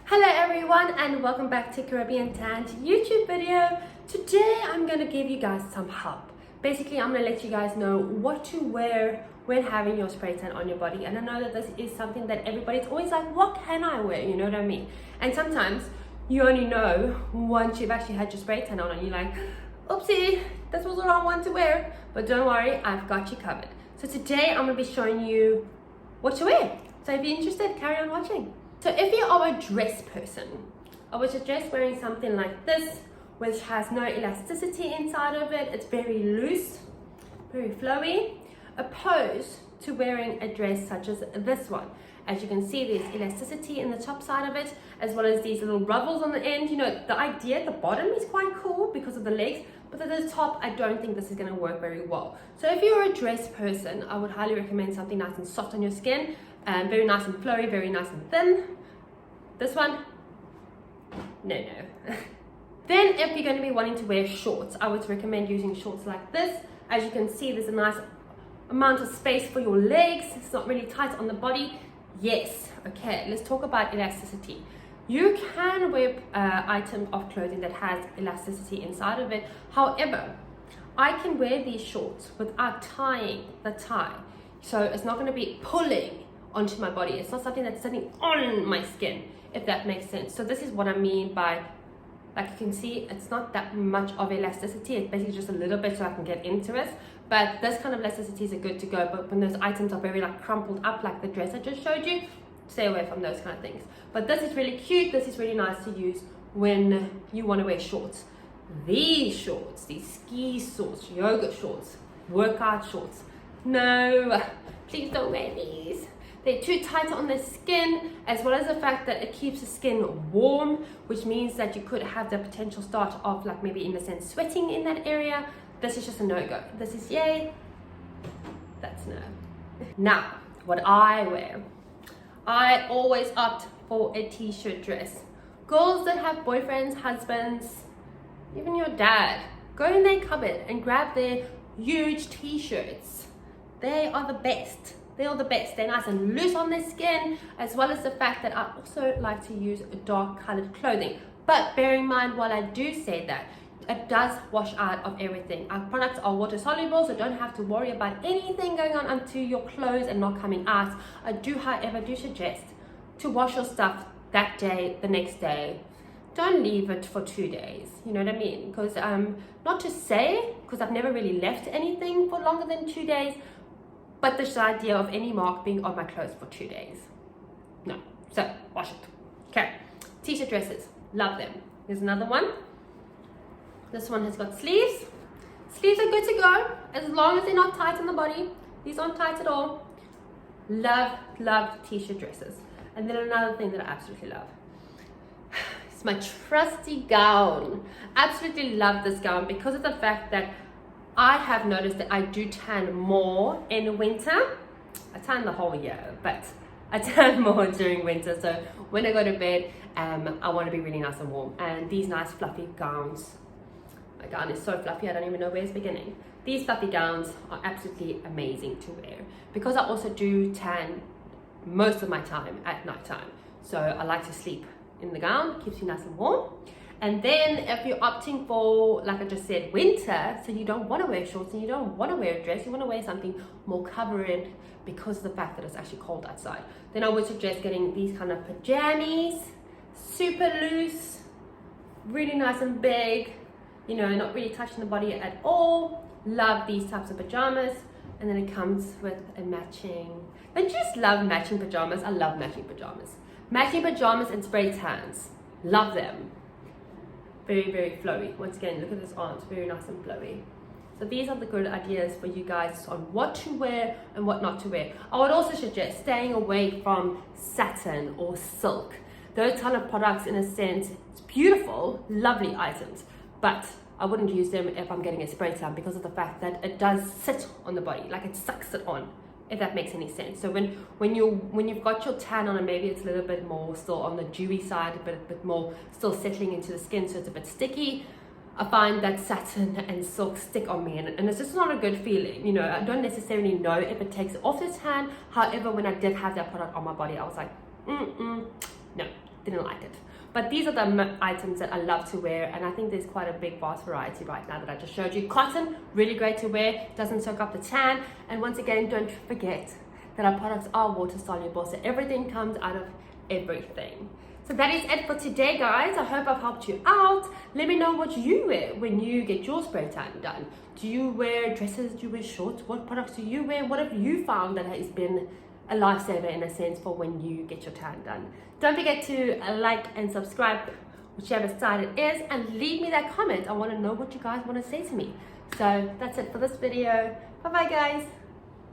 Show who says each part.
Speaker 1: Hello everyone and welcome back to Caribbeantan YouTube video. Today I'm going to give you guys some help. Basically I'm going to let you guys know what to wear when having your spray tan on your body. And I know that this is something that everybody's always like, what can I wear? You know what I mean? And sometimes you only know once you've actually had your spray tan on and you're like, oopsie, this was the wrong one to wear. But don't worry, I've got you covered. So today I'm going to be showing you what to wear. So if you're interested, carry on watching. So if you are a dress person, I would suggest wearing something like this, which has no elasticity inside of it. It's very loose, very flowy, opposed to wearing a dress such as this one. As you can see, there's elasticity in the top side of it, as well as these little ruffles on the end. You know, the idea at the bottom is quite cool because of the legs, but at the top, I don't think this is going to work very well. So if you're a dress person, I would highly recommend something nice and soft on your skin. Very nice and flowy, very nice and thin. This one, no. Then if you're going to be wanting to wear shorts, I would recommend using shorts like this. As you can see, there's a nice amount of space for your legs. It's not really tight on the body. Yes, okay, let's talk about elasticity. You can wear an item of clothing that has elasticity inside of it. However, I can wear these shorts without tying the tie. So it's not going to be pulling onto my body. It's not something that's sitting on my skin, if that makes sense. So this is what I mean by, like you can see, it's not that much of elasticity. It's basically just a little bit so I can get into it. But this kind of elasticities are good to go. But when those items are very like crumpled up, like the dress I just showed you, stay away from those kind of things. But this is really cute. This is really nice to use when you want to wear shorts. These shorts, these ski shorts, yoga shorts, workout shorts, no, please don't wear these. They're too tight on the skin, as well as the fact that it keeps the skin warm, which means that you could have the potential start of like maybe in a sense sweating in that area. This is just a no-go. This is yay, that's no. Now, what I wear, I always opt for a t-shirt dress. Girls that have boyfriends, husbands, even your dad, go in their cupboard and grab their huge t-shirts. They are the best. They are the best. They're nice and loose on the skin, as well as the fact that I also like to use dark colored clothing. But bear in mind, while I do say that, it does wash out of everything. Our products are water soluble, so don't have to worry about anything going on onto your clothes and not coming out. I do, however, suggest to wash your stuff that day, the next day. Don't leave it for 2 days. You know what I mean? Because not to say, because I've never really left anything for longer than 2 days, but this idea of any mark being on my clothes for 2 days, no. So wash it. Okay, t-shirt dresses, love them. Here's another one. This one has got sleeves. Sleeves are good to go as long as they're not tight on the body. These aren't tight at all. Love t-shirt dresses. And then another thing that I absolutely love, it's my trusty gown. Absolutely love this gown because of the fact that I have noticed that I do tan more in winter. I tan the whole year, but I tan more during winter. So when I go to bed, I want to be really nice and warm. And these nice fluffy gowns, my gown is so fluffy, I don't even know where it's beginning. These fluffy gowns are absolutely amazing to wear because I also do tan most of my time at night time. So I like to sleep in the gown, keeps you nice and warm. And then if you're opting for, like I just said, winter, so you don't want to wear shorts and you don't want to wear a dress, you want to wear something more covering because of the fact that it's actually cold outside, then I would suggest getting these kind of pajamas, super loose, really nice and big, you know, not really touching the body at all. Love these types of pajamas. And then it comes with a matching, I just love matching pajamas. I love matching pajamas. Matching pajamas and spray tans, love them. Very flowy. Once again, look at this arm, it's very nice and flowy. So these are the good ideas for you guys on what to wear and what not to wear. I would also suggest staying away from satin or silk. Those kind of products, in a sense, it's beautiful, lovely items, but I wouldn't use them if I'm getting a spray tan because of the fact that it does sit on the body, like it sucks it on, if that makes any sense. So when you've got your tan on and maybe it's a little bit more still on the dewy side, a bit more still settling into the skin, so it's a bit sticky, I find that satin and silk stick on me, and it's just not a good feeling. You know, I don't necessarily know if it takes it off the tan. However, when I did have that product on my body, I was like, no, didn't like it. But these are the items that I love to wear, and I think there's quite a big vast variety right now that I just showed you. Cotton, really great to wear, doesn't soak up the tan, and once again, don't forget that our products are water soluble, so everything comes out of everything. So that is it for today, guys. I hope I've helped you out. Let me know what you wear when you get your spray tan done. Do you wear dresses? Do you wear shorts? What products do you wear? What have you found that has been a lifesaver in a sense for when you get your tan done? Don't forget to like and subscribe, whichever side it is, and leave me that comment. I want to know what you guys want to say to me. So that's it for this video. Bye bye, guys.